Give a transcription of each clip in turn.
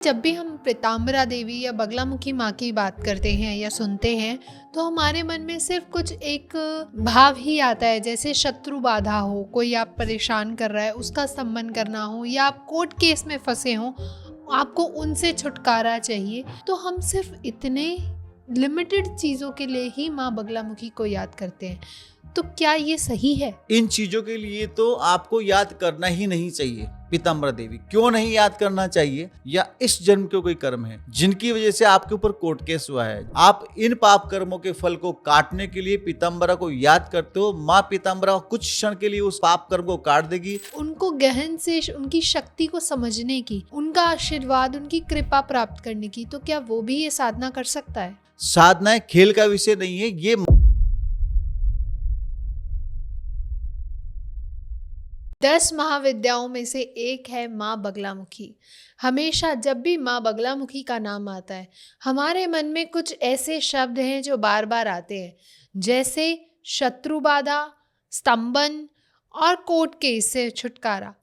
जब भी हम पीताम्बरा देवी या बगलामुखी माँ की बात करते हैं या सुनते हैं तो हमारे मन में सिर्फ कुछ एक भाव ही आता है, जैसे शत्रु बाधा हो, कोई आप परेशान कर रहा है उसका सम्मान करना हो, या आप कोर्ट केस में फंसे हो, आपको उनसे छुटकारा चाहिए। तो हम सिर्फ इतने लिमिटेड चीज़ों के लिए ही माँ बगलामुखी को याद करते हैं। तो क्या ये सही है? इन चीजों के लिए तो आपको याद करना ही नहीं चाहिए। पीताम्बरा देवी क्यों नहीं याद करना चाहिए? या इस जन्म के कोई कर्म है जिनकी वजह से आपके ऊपर कोर्ट केस हुआ है, आप इन पाप कर्मों के फल को काटने के लिए पीताम्बरा को याद करते हो। माँ पीताम्बरा कुछ क्षण के लिए उस पाप कर्म को काट देगी। उनको गहन से उनकी शक्ति को समझने की, उनका आशीर्वाद, उनकी कृपा प्राप्त करने की, तो क्या वो भी ये साधना कर सकता है? साधना खेल का विषय नहीं है ये। 10 महाविद्याओं में से एक है माँ बगलामुखी। हमेशा जब भी माँ बगलामुखी का नाम आता है, हमारे मन में कुछ ऐसे शब्द हैं जो बार बार आते हैं, जैसे शत्रु बाधा, स्तंभन और कोर्ट केस से छुटकारा।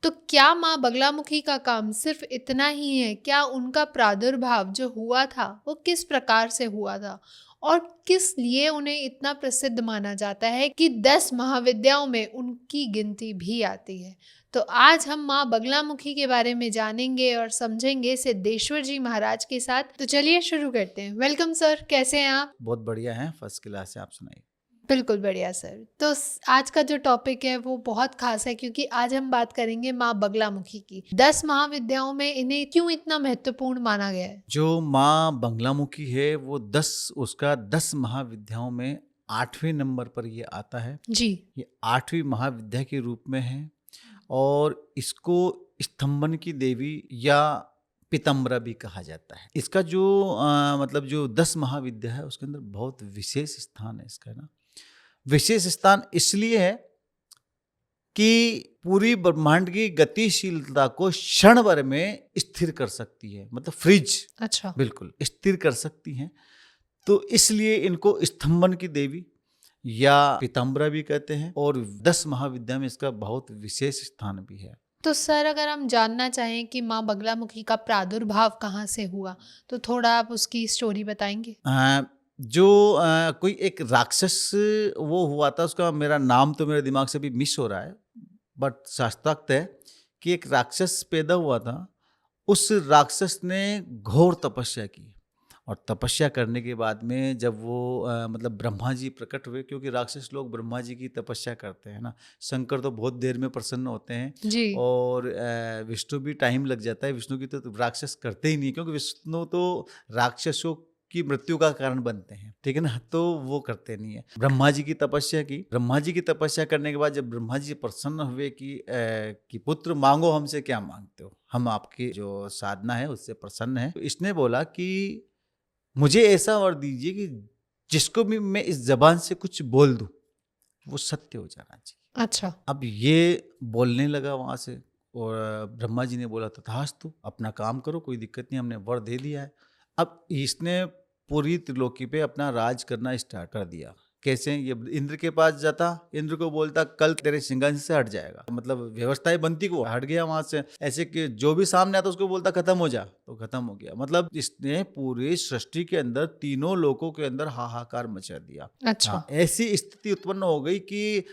तो क्या माँ बगलामुखी का काम सिर्फ इतना ही है? क्या उनका प्रादुर्भाव जो हुआ था वो किस प्रकार से हुआ था, और किस लिए उन्हें इतना प्रसिद्ध माना जाता है कि 10 महाविद्याओं में उनकी गिनती भी आती है? तो आज हम माँ बगलामुखी के बारे में जानेंगे और समझेंगे सिद्धेश्वर जी महाराज के साथ। तो चलिए शुरू करते हैं। वेलकम सर, कैसे हैं आप? बहुत बढ़िया है, फर्स्ट क्लास है। आप सुनाइए। बिल्कुल बढ़िया सर। तो आज का जो टॉपिक है वो बहुत खास है, क्योंकि आज हम बात करेंगे माँ बगलामुखी की। 10 महाविद्याओं में इन्हें क्यों इतना महत्वपूर्ण माना गया है? जो माँ बगलामुखी है वो 10 महाविद्याओं में 8वें नंबर पर ये आता है जी। ये 8वीं महाविद्या के रूप में है, और इसको स्तंभन की देवी या पीताम्बरा भी कहा जाता है। इसका जो मतलब जो 10 महाविद्या है उसके अंदर बहुत विशेष स्थान है इसका ना। विशेष स्थान इसलिए है कि पूरी ब्रह्मांड की गतिशीलता को क्षण भर में स्थिर कर सकती है, मतलब फ्रिज। अच्छा। बिल्कुल स्थिर कर सकती हैं। तो इसलिए इनको स्तंभन की देवी या पीताम्बरा भी कहते हैं, और 10 महाविद्या में इसका बहुत विशेष स्थान भी है। तो सर, अगर हम जानना चाहें कि माँ बगलामुखी का प्रादुर्भाव कहाँ से हुआ, तो थोड़ा आप उसकी स्टोरी बताएंगे? कोई एक राक्षस वो हुआ था, उसका मेरा नाम तो मेरे दिमाग से भी मिस हो रहा है, बट शास्त्रार्थ है कि एक राक्षस पैदा हुआ था। उस राक्षस ने घोर तपस्या की, और तपस्या करने के बाद में जब वो मतलब ब्रह्मा जी प्रकट हुए, क्योंकि राक्षस लोग ब्रह्मा जी की तपस्या करते हैं ना। शंकर तो बहुत देर में प्रसन्न होते हैं जी। और विष्णु भी टाइम लग जाता है। विष्णु की तो राक्षस करते ही नहीं, क्योंकि विष्णु तो राक्षसों की मृत्यु का कारण बनते हैं, ठीक है ना, तो वो करते नहीं है। ब्रह्मा जी की तपस्या की। ब्रह्मा जी की तपस्या करने के बाद जब ब्रह्मा जी प्रसन्न हुए कि पुत्र मांगो, हमसे क्या मांगते हो, हम आपकी जो साधना है उससे प्रसन्न है। तो इसने बोला कि मुझे ऐसा वर दीजिए कि जिसको भी मैं इस जबान से कुछ बोल दूं वो सत्य हो जाना चाहिए। अच्छा। अब ये बोलने लगा वहां से, और ब्रह्मा जी ने बोला तथास्तु, अपना काम करो, कोई दिक्कत नहीं, हमने वर दे दिया है। अब इसने पूरी त्रिलोकी पे अपना राज करना स्टार्ट कर दिया। कैसे? ये इंद्र के पास जाता, इंद्र को बोलता कल तेरे सिंहासन से हट जाएगा, मतलब व्यवस्थाएं बनती को हट गया वहां से। ऐसे कि जो भी सामने आता उसको बोलता खत्म हो जा, तो खत्म हो गया। मतलब इसने पूरी सृष्टि के अंदर तीनों लोकों के अंदर हाहाकार मचा दिया। अच्छा। ऐसी स्थिति उत्पन्न हो गई कि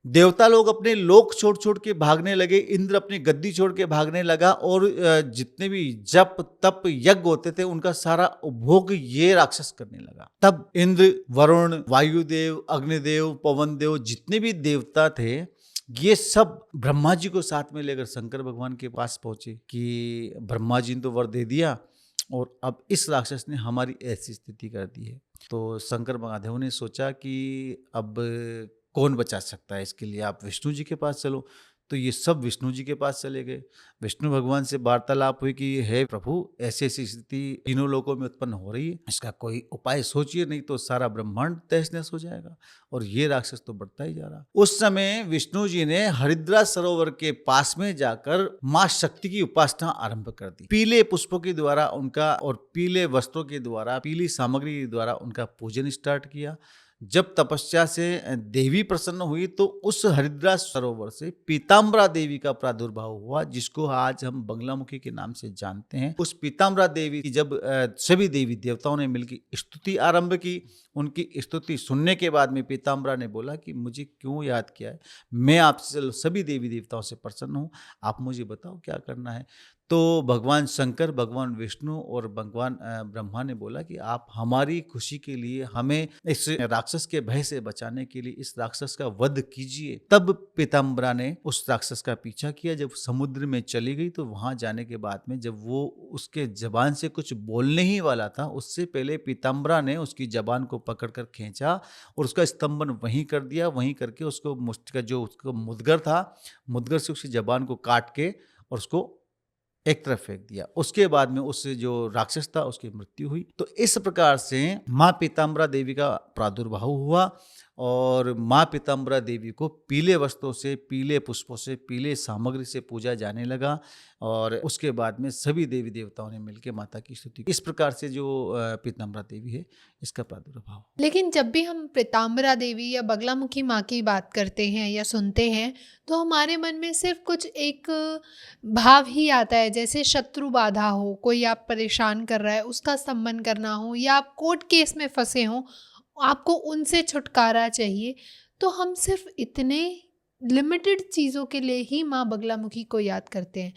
देवता लोग अपने लोक छोड़ छोड़ के भागने लगे, इंद्र अपनी गद्दी छोड़ के भागने लगा, और जितने भी जप तप यज्ञ होते थे उनका सारा उपभोग ये राक्षस करने लगा। तब इंद्र, वरुण, वायुदेव, अग्निदेव, पवन देव, जितने भी देवता थे, ये सब ब्रह्मा जी को साथ में लेकर शंकर भगवान के पास पहुंचे कि ब्रह्मा जी ने तो वर दे दिया, और अब इस राक्षस ने हमारी ऐसी स्थिति कर दी है। तो शंकर महादेव ने सोचा कि अब कौन बचा सकता है, इसके लिए आप विष्णु जी के पास चलो। तो ये सब विष्णु जी के पास चले गए। विष्णु भगवान से वार्तालाप हुई कि हे प्रभु, ऐसी ऐसी स्थिति तीनों लोकों में उत्पन्न हो रही है, इसका कोई उपाय सोचिए, नहीं तो सारा ब्रह्मांड तहस नहस हो जाएगा, और ये राक्षस तो बढ़ता ही जा रहा। उस समय विष्णु जी ने हरिद्रा सरोवर के पास में जाकर माँ शक्ति की उपासना आरंभ कर दी। पीले पुष्पों के द्वारा उनका, और पीले वस्त्रों के द्वारा, पीली सामग्री के द्वारा उनका पूजन स्टार्ट किया। जब तपस्या से देवी प्रसन्न हुई तो उस हरिद्रा सरोवर से पीताम्बरा देवी का प्रादुर्भाव हुआ, जिसको आज हम बगलामुखी के नाम से जानते हैं। उस पीताम्बरा देवी की जब सभी देवी देवताओं ने मिलकर स्तुति आरंभ की, उनकी स्तुति सुनने के बाद में पीताम्बरा ने बोला कि मुझे क्यों याद किया है, मैं आपसे सभी देवी देवताओं से प्रसन्न हूँ, आप मुझे बताओ क्या करना है। तो भगवान शंकर, भगवान विष्णु और भगवान ब्रह्मा ने बोला कि आप हमारी खुशी के लिए, हमें इस राक्षस के भय से बचाने के लिए इस राक्षस का वध कीजिए। तब पीताम्बरा ने उस राक्षस का पीछा किया। जब समुद्र में चली गई तो वहां जाने के बाद में जब वो उसके जबान से कुछ बोलने ही वाला था, उससे पहले पीताम्बरा ने उसकी जबान को पकड़कर खींचा और उसका स्तंभन वहीं कर दिया। वहीं करके उसको मुष्टि का जो उसका मुदगर था, मुदगर से उसकी जबान को काट के और उसको एक तरफ फेंक दिया। उसके बाद में उस जो राक्षस था उसकी मृत्यु हुई। तो इस प्रकार से माँ पीताम्बरा देवी का प्रादुर्भाव हुआ और माँ पीताम्बरा देवी को पीले वस्त्रों से, पीले पुष्पों से, पीले सामग्री से पूजा जाने लगा और उसके बाद में सभी देवी देवताओं ने मिलकर माता की स्तुति की। इस प्रकार से जो पीताम्बरा देवी है, इसका प्रादुर्भाव। लेकिन जब भी हम पीताम्बरा देवी या बगलामुखी माँ की बात करते हैं या सुनते हैं तो हमारे मन में सिर्फ कुछ एक भाव ही आता है, जैसे शत्रु बाधा हो, कोई आप परेशान कर रहा है उसका स्तंभन करना हो, या आप कोर्ट केस में फंसे हो, आपको उनसे छुटकारा चाहिए। तो हम सिर्फ इतने लिमिटेड चीज़ों के लिए ही माँ बगलामुखी को याद करते हैं।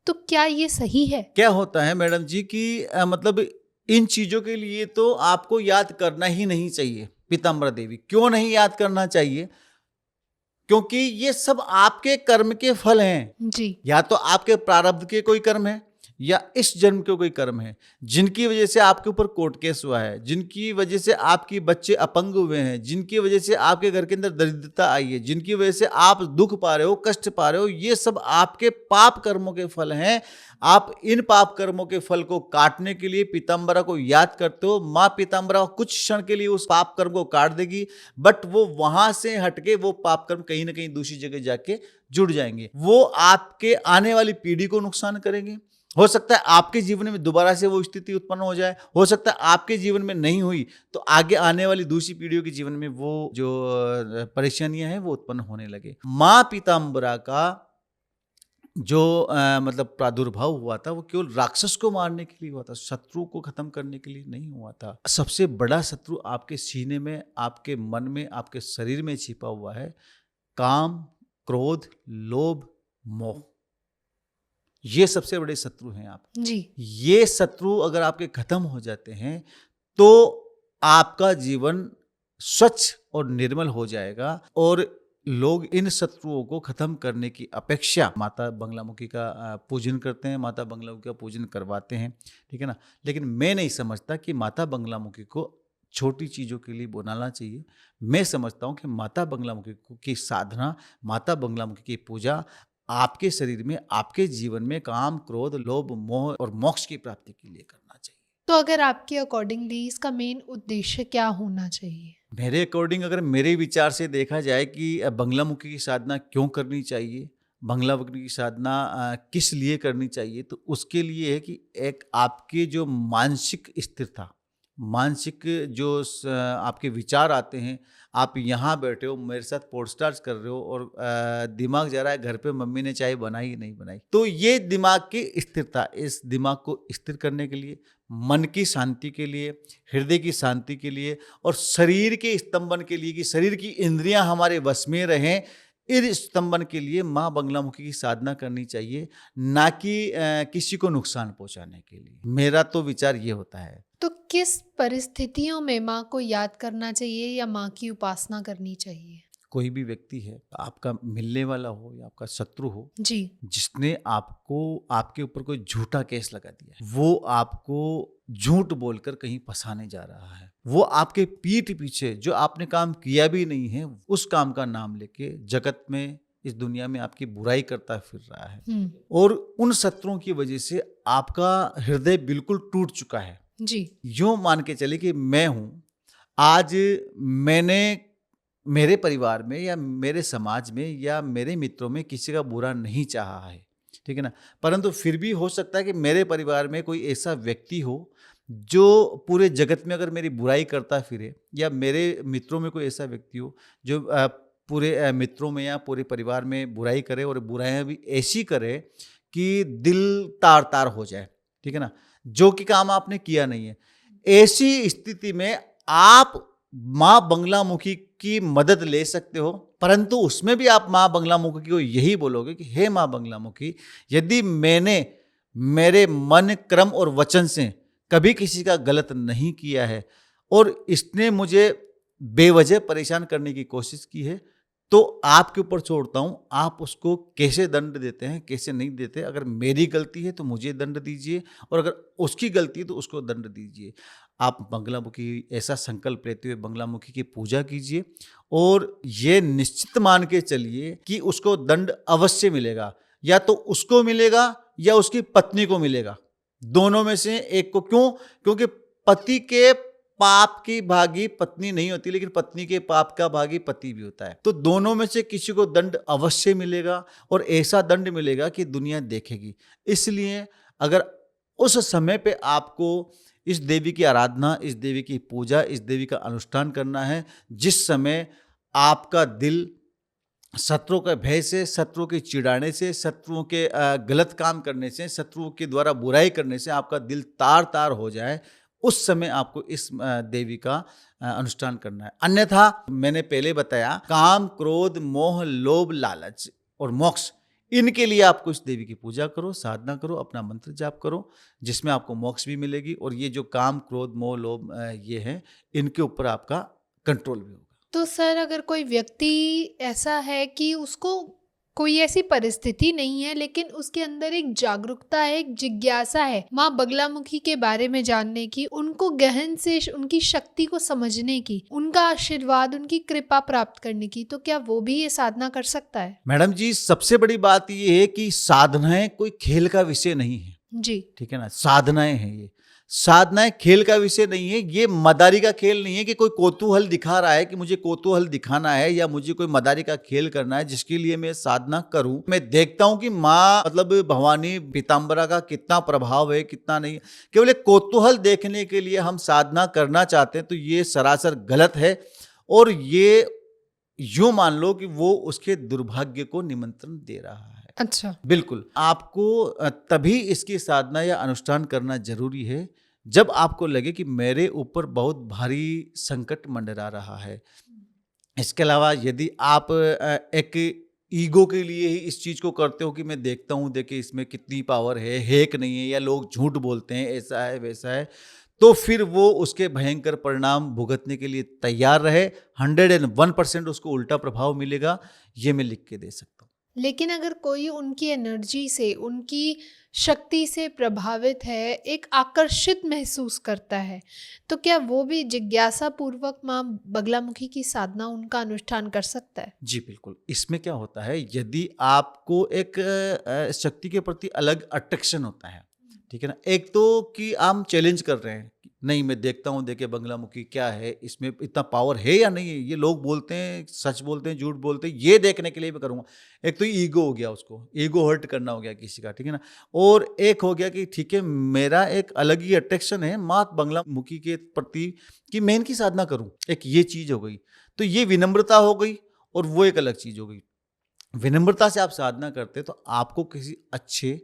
तो क्या ये सही है? क्या होता है मैडम जी कि मतलब इन चीजों के लिए तो आपको याद करना ही नहीं चाहिए पीताम्बरा देवी। क्यों नहीं याद करना चाहिए? क्योंकि ये सब आपके कर्म के फल हैं। जी। या तो आपके प्रारब्ध के कोई कर्म है या इस जन्म के कोई कर्म है, जिनकी वजह से आपके ऊपर कोर्ट केस हुआ है, जिनकी वजह से आपके बच्चे अपंग हुए हैं, जिनकी वजह से आपके घर के अंदर दरिद्रता आई है, जिनकी वजह से आप दुख पा रहे हो, कष्ट पा रहे हो, ये सब आपके पाप कर्मों के फल हैं। आप इन पाप कर्मों के फल को काटने के लिए पीताम्बरा को याद करते हो। माँ पीताम्बरा कुछ क्षण के लिए उस पाप कर्म को काट देगी, बट वो वहां से हटके वो पाप कर्म कहीं ना कहीं दूसरी जगह जाके जुड़ जाएंगे। वो आपके आने वाली पीढ़ी को नुकसान करेंगे। हो सकता है आपके जीवन में दोबारा से वो स्थिति उत्पन्न हो जाए, हो सकता है आपके जीवन में नहीं हुई तो आगे आने वाली दूसरी पीढ़ियों के जीवन में वो जो परेशानियां हैं वो उत्पन्न होने लगे। माँ पीताम्बरा का जो मतलब प्रादुर्भाव हुआ था वो केवल राक्षस को मारने के लिए हुआ था, शत्रु को खत्म करने के लिए नहीं हुआ था। सबसे बड़ा शत्रु आपके सीने में, आपके मन में, आपके शरीर में छिपा हुआ है, काम, क्रोध, लोभ, मोह। ये सबसे बड़े शत्रु हैं आप जी। ये शत्रु अगर आपके खत्म हो जाते हैं तो आपका जीवन स्वच्छ और निर्मल हो जाएगा। और लोग इन शत्रुओं को खत्म करने की अपेक्षा माता बगलामुखी का पूजन करते हैं, माता बगलामुखी का पूजन करवाते हैं, ठीक है ना। लेकिन मैं नहीं समझता कि माता बगलामुखी को छोटी चीज़ों के लिए बुलाना चाहिए। मैं समझता हूँ कि माता बगलामुखी की साधना, माता बगलामुखी की पूजा आपके शरीर में, आपके जीवन में काम, क्रोध, लोभ, मोह और मोक्ष की प्राप्ति के लिए करना चाहिए। तो अगर आपके अकॉर्डिंगली इसका मेन उद्देश्य क्या होना चाहिए? मेरे अकॉर्डिंग अगर मेरे विचार से देखा जाए कि बगलामुखी की साधना क्यों करनी चाहिए, बगलामुखी की साधना किस लिए करनी चाहिए, तो उसके लिए है कि एक आपके जो मानसिक स्थिरता, मानसिक जो आपके विचार आते हैं, आप यहाँ बैठे हो मेरे साथ पॉडकास्ट कर रहे हो और दिमाग जा रहा है घर पे मम्मी ने चाय बनाई नहीं बनाई, तो ये दिमाग की स्थिरता, इस दिमाग को स्थिर करने के लिए, मन की शांति के लिए, हृदय की शांति के लिए और शरीर के स्तंभन के लिए कि शरीर की इंद्रियां हमारे वश में रहें, इस स्तंभन के लिए माँ बगलामुखी की साधना करनी चाहिए, ना कि किसी को नुकसान पहुंचाने के लिए। मेरा तो विचार ये होता है। तो किस परिस्थितियों में माँ को याद करना चाहिए या माँ की उपासना करनी चाहिए? कोई भी व्यक्ति है, आपका मिलने वाला हो या आपका शत्रु हो, जी। जिसने आपको, आपके ऊपर कोई झूठा केस लगा दिया है, वो आपको झूठ बोलकर कहीं फंसाने जा रहा है, वो आपके पीठ पीछे जो आपने काम किया भी नहीं है उस काम का नाम लेके जगत में, इस दुनिया में आपकी बुराई करता फिर रहा है, और उन शत्रुओं की वजह से आपका हृदय बिल्कुल टूट चुका है। जी। यूं मान के चले कि मैं हूं, आज मैंने मेरे परिवार में या मेरे समाज में या मेरे मित्रों में किसी का बुरा नहीं चाहा है, ठीक है ना, परंतु फिर भी हो सकता है कि मेरे परिवार में कोई ऐसा व्यक्ति हो जो पूरे जगत में अगर मेरी बुराई करता फिरे, या मेरे मित्रों में कोई ऐसा व्यक्ति हो जो पूरे मित्रों में या पूरे परिवार में बुराई करे, और बुराइयां भी ऐसी करे कि दिल तार तार हो जाए, ठीक है ना, जो कि काम आपने किया नहीं है, ऐसी स्थिति में आप माँ बंगलामुखी की मदद ले सकते हो। परंतु उसमें भी आप माँ बंगलामुखी को यही बोलोगे कि हे माँ बंगलामुखी, यदि मैंने मेरे मन, क्रम और वचन से कभी किसी का गलत नहीं किया है, और इसने मुझे बेवजह परेशान करने की कोशिश की है, तो आपके ऊपर छोड़ता हूं, आप उसको कैसे दंड देते हैं, कैसे नहीं देते। अगर मेरी गलती है तो मुझे दंड दीजिए, और अगर उसकी गलती है तो उसको दंड दीजिए। आप बंगलामुखी ऐसा संकल्प लेते हुए बंगलामुखी की पूजा कीजिए, और ये निश्चित मान के चलिए कि उसको दंड अवश्य मिलेगा, या तो उसको मिलेगा या उसकी पत्नी को मिलेगा, दोनों में से एक को। क्यों? क्योंकि पति के पाप की भागी पत्नी नहीं होती, लेकिन पत्नी के पाप का भागी पति भी होता है। तो दोनों में से किसी को दंड अवश्य मिलेगा, और ऐसा दंड मिलेगा कि दुनिया देखेगी। इसलिए अगर उस समय पे आपको इस देवी की आराधना, इस देवी की पूजा, इस देवी का अनुष्ठान करना है, जिस समय आपका दिल शत्रुओं के भय से, शत्रुओं के चिढ़ाने से, शत्रुओं के गलत काम करने से, शत्रुओं के द्वारा बुराई करने से आपका दिल तार तार हो जाए, उस समय आपको इस देवी का अनुष्ठान करना है। अन्यथा मैंने पहले बताया, काम, क्रोध, मोह, लोभ, लालच और मोक्ष, इनके लिए आपको इस देवी की पूजा करो, साधना करो, अपना मंत्र जाप करो, जिसमें आपको मोक्ष भी मिलेगी, और ये जो काम, क्रोध, मोह, लोभ ये हैं, इनके ऊपर आपका कंट्रोल भी होगा। तो सर, अगर कोई व्यक्ति ऐसा है कि उसको कोई ऐसी परिस्थिति नहीं है, लेकिन उसके अंदर एक जागरूकता है, एक जिज्ञासा है माँ बगलामुखी के बारे में जानने की, उनको गहन से उनकी शक्ति को समझने की, उनका आशीर्वाद, उनकी कृपा प्राप्त करने की, तो क्या वो भी ये साधना कर सकता है? मैडम जी, सबसे बड़ी बात ये है कि साधनाएं कोई खेल का विषय नहीं है जी, ठीक है ना। साधनाएं हैं, ये साधनाएं खेल का विषय नहीं है। ये मदारी का खेल नहीं है कि कोई कौतूहल दिखा रहा है कि मुझे कौतूहल दिखाना है, या मुझे कोई मदारी का खेल करना है जिसके लिए मैं साधना करूं। मैं देखता हूं कि माँ मतलब भवानी पीताम्बरा का कितना प्रभाव है, कितना नहीं। केवल एक कौतूहल देखने के लिए हम साधना करना चाहते हैं, तो ये सरासर गलत है। और ये यूं मान लो कि वो उसके दुर्भाग्य को निमंत्रण दे रहा है। अच्छा, बिल्कुल, आपको तभी इसकी साधना या अनुष्ठान करना जरूरी है जब आपको लगे कि मेरे ऊपर बहुत भारी संकट मंडरा रहा है। इसके अलावा यदि आप एक ईगो के लिए ही इस चीज को करते हो कि मैं देखता हूँ, देखिए इसमें कितनी पावर है कि नहीं है, या लोग झूठ बोलते हैं, ऐसा है वैसा है, तो फिर वो उसके भयंकर परिणाम भुगतने के लिए तैयार रहे। 101% उसको उल्टा प्रभाव मिलेगा, ये मैं लिख के दे सकता हूँ। लेकिन अगर कोई उनकी एनर्जी से, उनकी शक्ति से प्रभावित है, एक आकर्षित महसूस करता है, तो क्या वो भी जिज्ञासा पूर्वक माँ बगलामुखी की साधना, उनका अनुष्ठान कर सकता है? जी बिल्कुल। इसमें क्या होता है, यदि आपको एक शक्ति के प्रति अलग अट्रैक्शन होता है, ठीक है ना। एक तो कि हम चैलेंज कर रहे हैं, नहीं मैं देखता हूँ, देखे बंगलामुखी क्या है, इसमें इतना पावर है या नहीं है, ये लोग बोलते हैं, सच बोलते हैं, झूठ बोलते हैं, ये देखने के लिए मैं करूँगा। एक तो ईगो हो गया, उसको ईगो हर्ट करना हो गया किसी का, ठीक है ना। और एक हो गया कि ठीक है, मेरा एक अलग ही अट्रैक्शन है माँ बंगलामुखी के प्रति कि मैं इनकी साधना करूँ, एक ये चीज़ हो गई। तो ये विनम्रता हो गई, और वो एक अलग चीज़ हो गई। विनम्रता से आप साधना करते तो आपको किसी अच्छे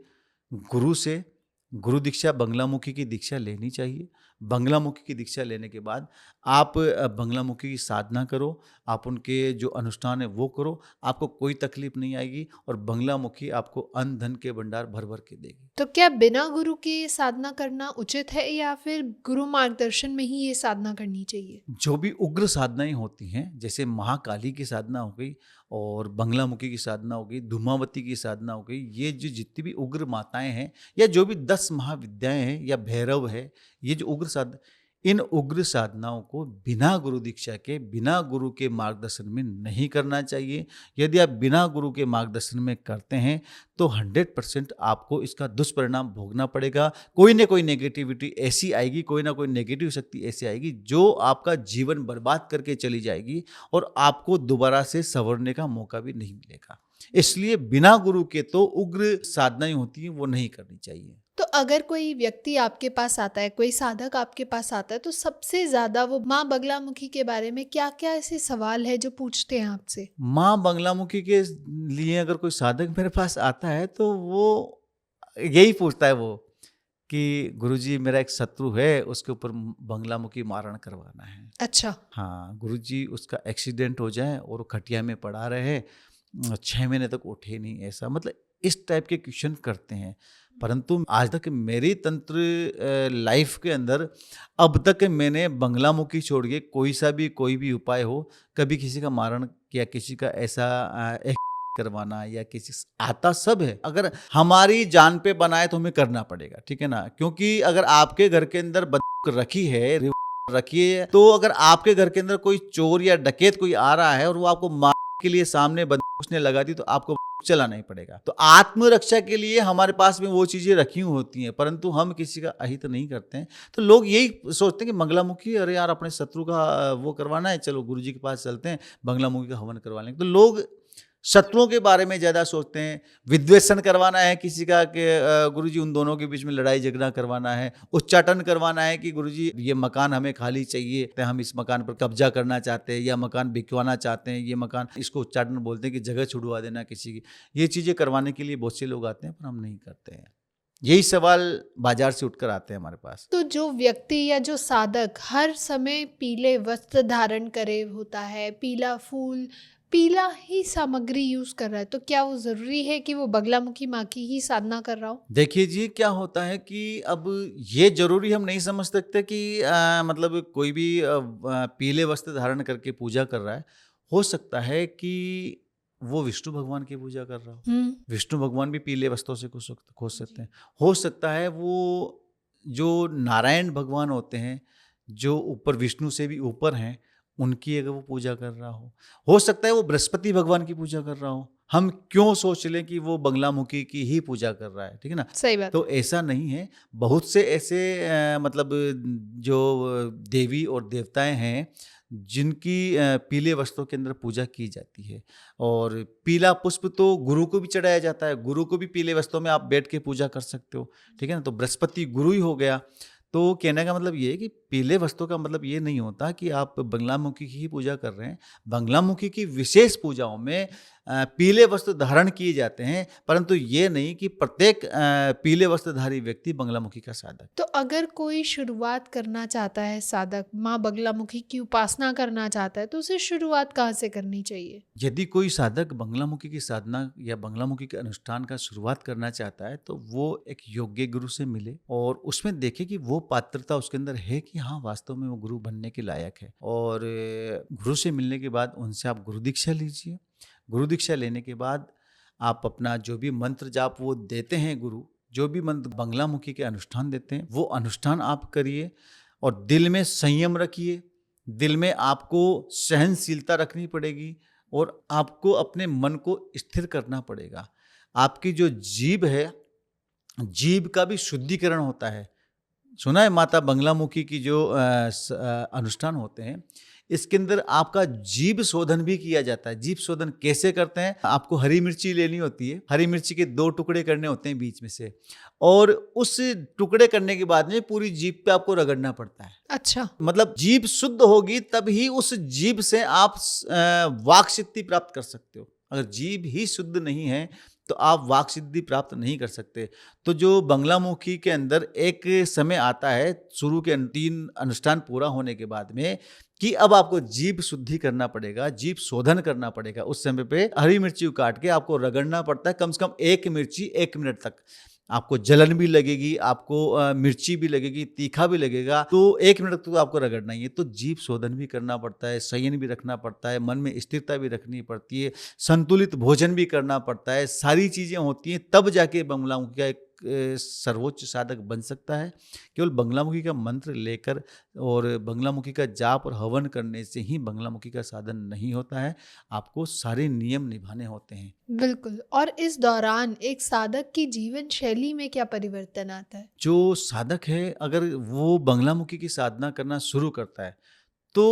गुरु से गुरु दीक्षा, बंगलामुखी की दीक्षा लेनी चाहिए। बंगलामुखी की दीक्षा लेने के बाद आप बंगलामुखी की साधना करो, आप उनके जो अनुष्ठान है वो करो, आपको कोई तकलीफ नहीं आएगी, और बंगलामुखी आपको अन्न धन के भंडार भर भर के देगी। तो क्या बिना गुरु के साधना करना उचित है, या फिर गुरु मार्गदर्शन में ही ये साधना करनी चाहिए? जो भी उग्र साधनाएं होती हैं, जैसे महाकाली की साधना हो गई, और बंगलामुखी की साधना हो गई, धूमावती की साधना हो गई, ये जो जितनी भी उग्र माताएं हैं, या जो भी 10 महाविद्याएं हैं, या भैरव है, ये जो उग्र साधना, इन उग्र साधनाओं को बिना गुरु दीक्षा के, बिना गुरु के मार्गदर्शन में नहीं करना चाहिए। यदि आप बिना गुरु के मार्गदर्शन में करते हैं तो 100% आपको इसका दुष्परिणाम भोगना पड़ेगा। कोई ना कोई नेगेटिविटी ऐसी आएगी, कोई ना कोई नेगेटिव शक्ति ऐसी आएगी जो आपका जीवन बर्बाद करके चली जाएगी, और आपको दोबारा से संवरने का मौका भी नहीं मिलेगा। इसलिए बिना गुरु के तो उग्र साधनाएं होती हैं वो नहीं करनी चाहिए। तो अगर कोई व्यक्ति आपके पास आता है, कोई साधक आपके पास आता है, तो सबसे ज़्यादा वो माँ बगलामुखी के बारे में क्या-क्या ऐसे सवाल है जो पूछते हैं आपसे? माँ बंगलामुखी के लिए अगर कोई साधक मेरे पास आता है तो वो यही पूछता है वो कि गुरुजी मेरा एक शत्रु है, उसके ऊपर बंगलामुखी मारण करवाना है। अच्छा। हाँ, गुरुजी उसका एक्सीडेंट हो जाए और वो खटिया में पड़ा रहे, 6 महीने तक उठे नहीं, ऐसा मतलब इस टाइप के क्वेश्चन करते हैं। परंतु आज तक मेरी तंत्र लाइफ के अंदर अब तक मैंने बंगलामुखी छोड़ के कोई भी उपाय हो, कभी किसी का मारण या किसी का ऐसा करवाना या किसी आता सब है। अगर हमारी जान पे बनाए तो हमें करना पड़ेगा, ठीक है ना? क्योंकि अगर आपके घर के अंदर बंदूक रखी है, रखी है, तो अगर आपके घर के अंदर कोई चोर या डकैत कोई आ रहा है और वो आपको मारने के लिए सामने बंदूक उसने लगा दी, तो आपको चलाना ही पड़ेगा। तो आत्मरक्षा के लिए हमारे पास में वो चीजें रखी होती हैं, परंतु हम किसी का अहित नहीं करते हैं। तो लोग यही सोचते हैं कि बंगलामुखी, अरे यार अपने शत्रु का वो करवाना है, चलो गुरुजी के पास चलते हैं, बंगलामुखी का हवन करवा लेंगे। तो लोग शत्रुओं के बारे में ज्यादा सोचते हैं, विद्वेषण करवाना है किसी का कि गुरुजी उन दोनों के बीच में लड़ाई झगड़ा करवाना है, उच्चाटन करवाना है कि गुरुजी ये मकान हमें खाली चाहिए, तो हम इस मकान पर कब्जा करना चाहते हैं या मकान बिकवाना चाहते हैं, ये मकान, इसको उच्चाटन बोलते हैं कि जगह छुड़वा देना किसी की। ये चीजें करवाने के लिए बहुत से लोग आते हैं, पर हम नहीं करते हैं। यही सवाल बाजार से उठकर आते हैं हमारे पास। तो जो व्यक्ति या जो साधक हर समय पीले वस्त्र धारण करे होता है, पीला फूल, पीला ही सामग्री यूज कर रहा है, तो क्या वो जरूरी है कि वो बगलामुखी माँ की ही साधना कर रहा हो? देखिए जी, क्या होता है कि अब ये ज़रूरी हम नहीं समझ सकते कि मतलब कोई भी पीले वस्त्र धारण करके पूजा कर रहा है। हो सकता है कि वो विष्णु भगवान की पूजा कर रहा हो। हम्म। विष्णु भगवान भी पीले वस्त्रों से खोज सकते हैं। हो सकता है वो जो नारायण भगवान होते हैं, जो ऊपर विष्णु से भी ऊपर हैं, उनकी अगर वो पूजा कर रहा हो सकता है वो बृहस्पति भगवान की पूजा कर रहा हो। हम क्यों सोच लें कि वो बंगलामुखी की ही पूजा कर रहा है, ठीक है ना? सही बात तो है। ऐसा नहीं है। बहुत से ऐसे मतलब जो देवी और देवताएं हैं जिनकी पीले वस्त्रों के अंदर पूजा की जाती है। और पीला पुष्प तो गुरु को भी चढ़ाया जाता है, गुरु को भी पीले वस्त्रों में आप बैठ के पूजा कर सकते हो, ठीक है ना? तो बृहस्पति गुरु ही हो गया। तो कहने का मतलब ये है कि पीले वस्त्रों का मतलब ये नहीं होता कि आप बंगलामुखी की ही पूजा कर रहे हैं। बंगलामुखी की विशेष पूजाओं में पीले वस्त्र धारण किए जाते हैं, परंतु ये नहीं कि प्रत्येक पीले वस्त्रधारी व्यक्ति बंगलामुखी का साधक। तो अगर कोई शुरुआत करना चाहता है, साधक माँ बगलामुखी की उपासना करना चाहता है, तो उसे शुरुआत कहाँ से करनी चाहिए? यदि कोई साधक बंगलामुखी की साधना या बंगलामुखी के अनुष्ठान का शुरुआत करना चाहता है, तो वो एक योग्य गुरु से मिले और उसमें देखे कि वो पात्रता उसके अंदर है कि हाँ वास्तव में वो गुरु बनने के लायक है। और गुरु से मिलने के बाद उनसे आप गुरु दीक्षा लीजिए। गुरु दीक्षा लेने के बाद आप अपना जो भी मंत्र जाप वो देते हैं गुरु, जो भी मंत्र बंगलामुखी के अनुष्ठान देते हैं, वो अनुष्ठान आप करिए और दिल में संयम रखिए। दिल में आपको सहनशीलता रखनी पड़ेगी और आपको अपने मन को स्थिर करना पड़ेगा। आपकी जो जीभ है, जीभ का भी शुद्धिकरण होता है। सुना है माता बंगलामुखी की जो अनुष्ठान होते हैं, इसके अंदर आपका जीभ शोधन भी किया जाता है। जीभ शोधन कैसे करते हैं? आपको हरी मिर्ची लेनी होती है, हरी मिर्ची के 2 टुकड़े करने होते हैं बीच में से, और उस टुकड़े करने के बाद में पूरी जीभ पे आपको रगड़ना पड़ता है। अच्छा। मतलब जीभ शुद्ध होगी तभी उस जीभ से आप वाक सिद्धि प्राप्त कर सकते हो। अगर जीभ ही शुद्ध नहीं है तो आप वाक सिद्धि प्राप्त नहीं कर सकते। तो जो बंगलामुखी के अंदर एक समय आता है शुरू के 3 अनुष्ठान पूरा होने के बाद में कि अब आपको जीभ शुद्धि करना पड़ेगा, जीभ शोधन करना पड़ेगा। उस समय पे हरी मिर्ची को काट के आपको रगड़ना पड़ता है, कम से कम 1 मिर्ची 1 मिनट तक। आपको जलन भी लगेगी, आपको मिर्ची भी लगेगी, तीखा भी लगेगा, तो 1 मिनट तक तो आपको रगड़ना ही है। तो जीभ शोधन भी करना पड़ता है, संयम भी रखना पड़ता है, मन में स्थिरता भी रखनी पड़ती है, संतुलित भोजन भी करना पड़ता है। सारी चीज़ें होती हैं तब जाके बंगलामुखी का एक सर्वोच्च साधक बन सकता है। केवल बंगलामुखी का मंत्र लेकर और बंगलामुखी का जाप और हवन करने से ही बंगलामुखी का साधन नहीं होता है। आपको सारे नियम निभाने होते हैं। बिल्कुल। और इस दौरान एक साधक की जीवन शैली में क्या परिवर्तन आता है? जो साधक है अगर वो बंगलामुखी की साधना करना शुरू करता है तो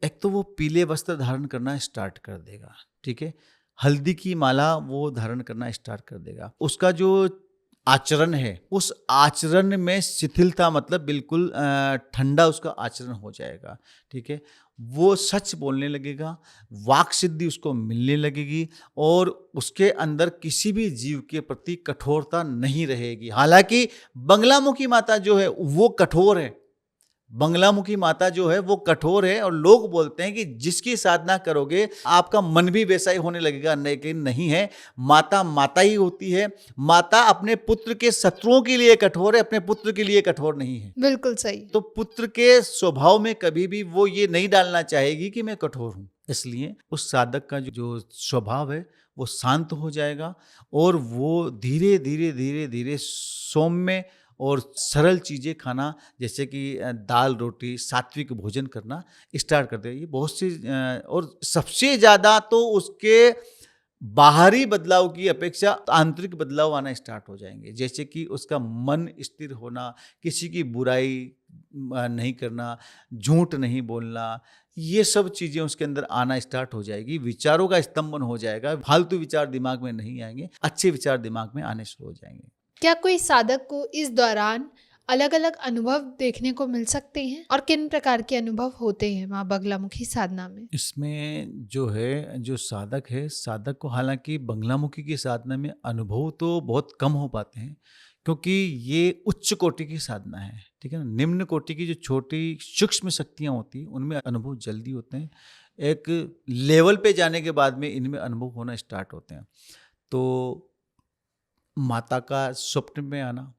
एक तो वो पीले वस्त्र धारण करना स्टार्ट कर देगा, ठीक है? हल्दी की माला वो धारण करना स्टार्ट कर देगा। उसका जो आचरण है, उस आचरण में शिथिलता, मतलब बिल्कुल ठंडा उसका आचरण हो जाएगा, ठीक है। वो सच बोलने लगेगा, वाक सिद्धि उसको मिलने लगेगी और उसके अंदर किसी भी जीव के प्रति कठोरता नहीं रहेगी। हालांकि बंगलामुखी माता जो है वो कठोर है, बंगलामुखी माता जो है वो कठोर है, और लोग बोलते हैं कि जिसकी साधना करोगे आपका मन भी वैसा ही होने लगेगा, लेकिन नहीं है। माता माता ही होती है। माता अपने पुत्र के शत्रुओं के लिए कठोर है, अपने पुत्र के लिए कठोर नहीं है। बिल्कुल सही। तो पुत्र के स्वभाव में कभी भी वो ये नहीं डालना चाहेगी कि मैं कठोर हूं। इसलिए उस साधक का जो स्वभाव है वो शांत हो जाएगा और वो धीरे धीरे धीरे धीरे सौम्य और सरल चीज़ें खाना, जैसे कि दाल रोटी, सात्विक भोजन करना स्टार्ट कर देगा। ये बहुत सी और सबसे ज़्यादा तो उसके बाहरी बदलाव की अपेक्षा आंतरिक बदलाव आना स्टार्ट हो जाएंगे, जैसे कि उसका मन स्थिर होना, किसी की बुराई नहीं करना, झूठ नहीं बोलना, ये सब चीज़ें उसके अंदर आना स्टार्ट हो जाएगी। विचारों का स्तंभन हो जाएगा, फालतू विचार दिमाग में नहीं आएंगे, अच्छे विचार दिमाग में आने शुरू हो जाएंगे। क्या कोई साधक को इस दौरान अलग अलग अनुभव देखने को मिल सकते हैं, और किन प्रकार के अनुभव होते हैं माँ बगलामुखी साधना में? इसमें जो है, जो साधक है, साधक को हालांकि बंगलामुखी की साधना में अनुभव तो बहुत कम हो पाते हैं, क्योंकि ये उच्च कोटि की साधना है, ठीक है ना। निम्न कोटि की जो छोटी सूक्ष्म शक्तियाँ होती हैं उनमें अनुभव जल्दी होते हैं। एक लेवल पे जाने के बाद में इनमें अनुभव होना स्टार्ट होते हैं। तो माता का स्वप्न में आना,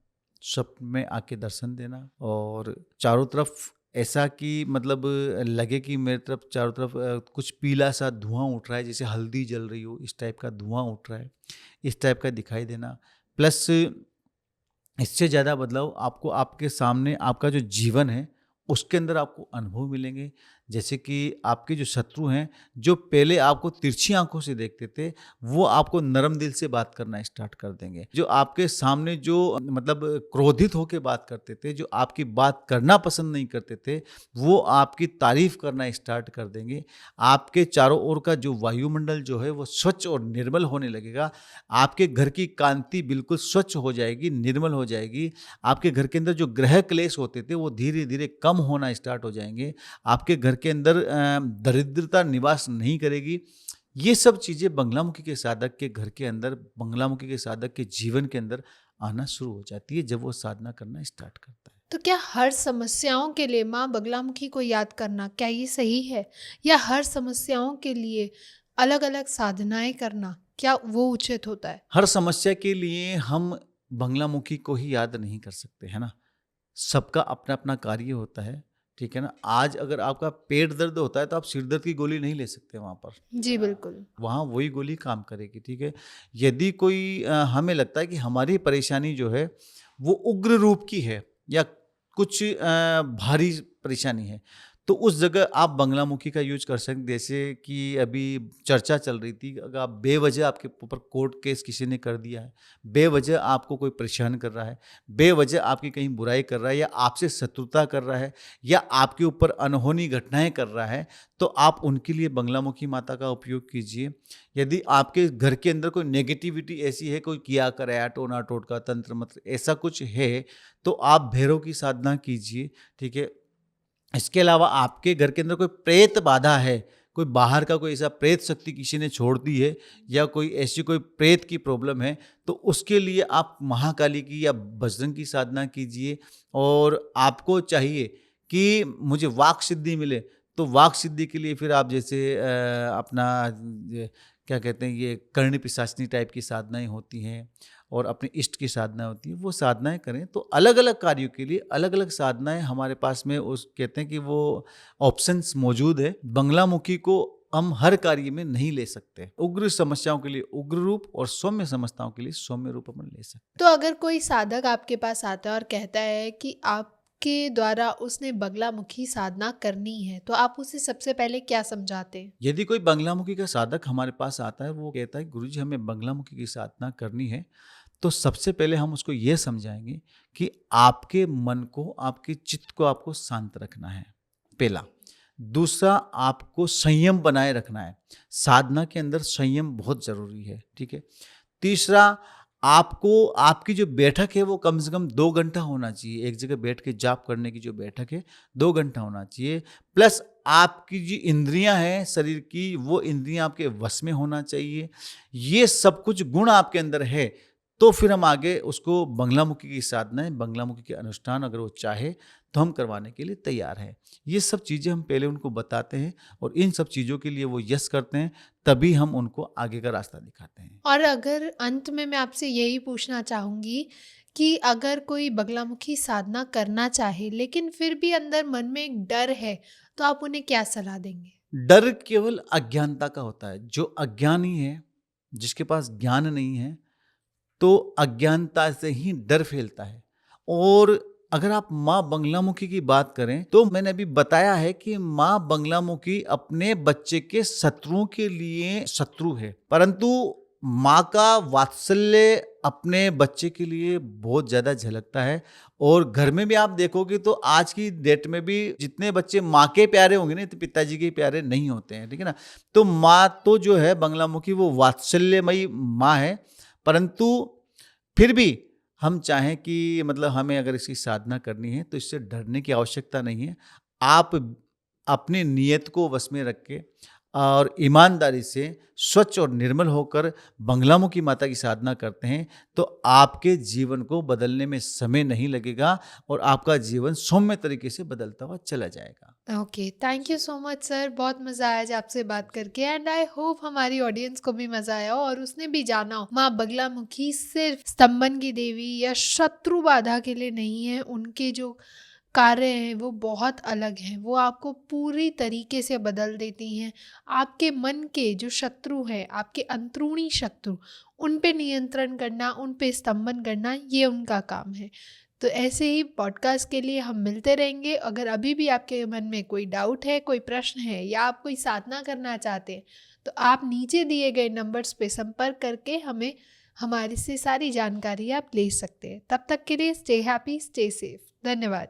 स्वप्न में आके दर्शन देना, और चारों तरफ ऐसा कि मतलब लगे कि मेरे तरफ चारों तरफ कुछ पीला सा धुआं उठ रहा है, जैसे हल्दी जल रही हो, इस टाइप का धुआं उठ रहा है, इस टाइप का दिखाई देना। प्लस इससे ज़्यादा बदलाव आपको आपके सामने आपका जो जीवन है उसके अंदर आपको अनुभव मिलेंगे। जैसे कि आपके जो शत्रु हैं, जो पहले आपको तिरछी आंखों से देखते थे, वो आपको नरम दिल से बात करना स्टार्ट कर देंगे। जो आपके सामने जो मतलब क्रोधित होकर बात करते थे, जो आपकी बात करना पसंद नहीं करते थे, वो आपकी तारीफ करना स्टार्ट कर देंगे। आपके चारों ओर का जो वायुमंडल जो है वो स्वच्छ और निर्मल होने लगेगा। आपके घर की कांति बिल्कुल स्वच्छ हो जाएगी, निर्मल हो जाएगी। आपके घर के अंदर जो ग्रह क्लेश होते थे वो धीरे धीरे कम होना स्टार्ट हो जाएंगे। आपके घर के अंदर दरिद्रता निवास नहीं करेगी। ये सब चीज़ें बंगलामुखी के साधक के घर के अंदर, बंगलामुखी के साधक के जीवन के अंदर आना शुरू हो जाती है जब वो साधना करना स्टार्ट करता है। तो क्या हर समस्याओं के लिए माँ बगलामुखी को याद करना, क्या ये सही है, या हर समस्याओं के लिए अलग अलग साधनाएं करना, क्या वो उचित होता है? हर समस्या के लिए हम बंगलामुखी को ही याद नहीं कर सकते, है ना। सबका अपना अपना कार्य होता है, ठीक है ना। आज अगर आपका पेट दर्द होता है तो आप सिर दर्द की गोली नहीं ले सकते वहाँ पर, जी बिल्कुल। वहाँ वही गोली काम करेगी, ठीक है। यदि कोई हमें लगता है कि हमारी परेशानी जो है वो उग्र रूप की है या कुछ भारी परेशानी है, तो उस जगह आप बंगलामुखी का यूज कर सकते। जैसे कि अभी चर्चा चल रही थी, अगर आप बेवजह, आपके ऊपर कोर्ट केस किसी ने कर दिया है, बेवजह आपको कोई परेशान कर रहा है, बेवजह आपकी कहीं बुराई कर रहा है, या आपसे शत्रुता कर रहा है, या आपके ऊपर अनहोनी घटनाएं कर रहा है, तो आप उनके लिए बंगलामुखी माता का उपयोग कीजिए। यदि आपके घर के अंदर कोई नेगेटिविटी ऐसी है, कोई किया कराया, टोना टोटका, तंत्र मंत्र ऐसा कुछ है, तो आप भैरव की साधना कीजिए, ठीक है। इसके अलावा आपके घर के अंदर कोई प्रेत बाधा है, कोई बाहर का कोई ऐसा प्रेत शक्ति किसी ने छोड़ दी है, या कोई ऐसी कोई प्रेत की प्रॉब्लम है, तो उसके लिए आप महाकाली की या बजरंग की साधना कीजिए। और आपको चाहिए कि मुझे वाक सिद्धि मिले, तो वाक सिद्धि के लिए फिर आप जैसे अपना क्या कहते हैं, ये करणी पिशाचनी टाइप की साधनाएं होती हैं, और अपने इष्ट की साधना होती है, वो साधनाएं करें। तो अलग अलग कार्यों के लिए अलग अलग साधनाएं हमारे पास में, उस कहते हैं कि वो ऑप्शंस मौजूद है। बंगलामुखी को हम हर कार्य में नहीं ले सकते। उग्र समस्याओं के लिए उग्र रूप और सौम्य समस्याओं के लिए सौम्य रूप अपन ले सकते तो अगर कोई साधक आपके पास आता है और कहता है कि आपके द्वारा उसने बगलामुखी साधना करनी है, तो आप उसे सबसे पहले क्या समझाते हैं? हैं। यदि कोई बंगलामुखी का साधक हमारे पास आता है, वो कहता है गुरुजी हमें बंगलामुखी की साधना करनी है, तो सबसे पहले हम उसको ये समझाएंगे कि आपके मन को, आपके चित्त को आपको शांत रखना है, पहला। दूसरा, आपको संयम बनाए रखना है। साधना के अंदर संयम बहुत जरूरी है, ठीक है। तीसरा, आपको आपकी जो बैठक है वो कम से कम 2 घंटा होना चाहिए। एक जगह बैठ के जाप करने की जो बैठक है 2 घंटा होना चाहिए। प्लस आपकी जो इंद्रियां हैं शरीर की, वो इंद्रियां आपके वश में होना चाहिए। ये सब कुछ गुण आपके अंदर है तो फिर हम आगे उसको बंगलामुखी की साधनाएं, बंगलामुखी के अनुष्ठान अगर वो चाहे तो हम करवाने के लिए तैयार हैं। ये सब चीज़ें हम पहले उनको बताते हैं और इन सब चीज़ों के लिए वो यस करते हैं, तभी हम उनको आगे का रास्ता दिखाते हैं। और अगर अंत में मैं आपसे यही पूछना चाहूँगी कि अगर कोई बगलामुखी साधना करना चाहे लेकिन फिर भी अंदर मन में एक डर है, तो आप उन्हें क्या सलाह देंगे? डर केवल अज्ञानता का होता है। जो अज्ञानी है, जिसके पास ज्ञान नहीं है, तो अज्ञानता से ही डर फैलता है। और अगर आप माँ बंगलामुखी की बात करें तो मैंने अभी बताया है कि माँ बंगलामुखी अपने बच्चे के शत्रुओं के लिए शत्रु है, परंतु माँ का वात्सल्य अपने बच्चे के लिए बहुत ज्यादा झलकता है। और घर में भी आप देखोगे तो आज की डेट में भी जितने बच्चे माँ के प्यारे होंगे ना, तो पिताजी के प्यारे नहीं होते हैं, ठीक है ना। तो माँ तो जो है बंगलामुखी वो वात्सल्यमयी माँ है, परंतु फिर भी हम चाहें कि मतलब हमें अगर इसकी साधना करनी है तो इससे डरने की आवश्यकता नहीं है। आप अपनी नीयत को वश में रख के और ईमानदारी से स्वच्छ और निर्मल होकर बंगलामुखी माता की साधना करते हैं तो आपके जीवन को बदलने में समय नहीं लगेगा और आपका जीवन सौम्य तरीके से बदलता हुआ चला जाएगा। Okay, thank you so much sir, बहुत मज़ा आया आज आपसे बात करके एंड आई होप हमारी ऑडियंस को भी मज़ा आया हो और उसने भी जाना हो माँ बगलामुखी सिर्फ स्तंभन की देवी या शत्रु बाधा के लिए नहीं है। उनके जो कार्य हैं वो बहुत अलग हैं, वो आपको पूरी तरीके से बदल देती हैं। आपके मन के जो शत्रु हैं, आपके अंदरूनी शत्रु, उन पे नियंत्रण करना, उन पे स्तंभन करना, ये उनका काम है। तो ऐसे ही पॉडकास्ट के लिए हम मिलते रहेंगे। अगर अभी भी आपके मन में कोई डाउट है, कोई प्रश्न है या आप कोई साधना करना चाहते हैं तो आप नीचे दिए गए नंबर्स पे संपर्क करके हमें हमारे से सारी जानकारी आप ले सकते हैं। तब तक के लिए स्टे हैप्पी, स्टे सेफ। धन्यवाद।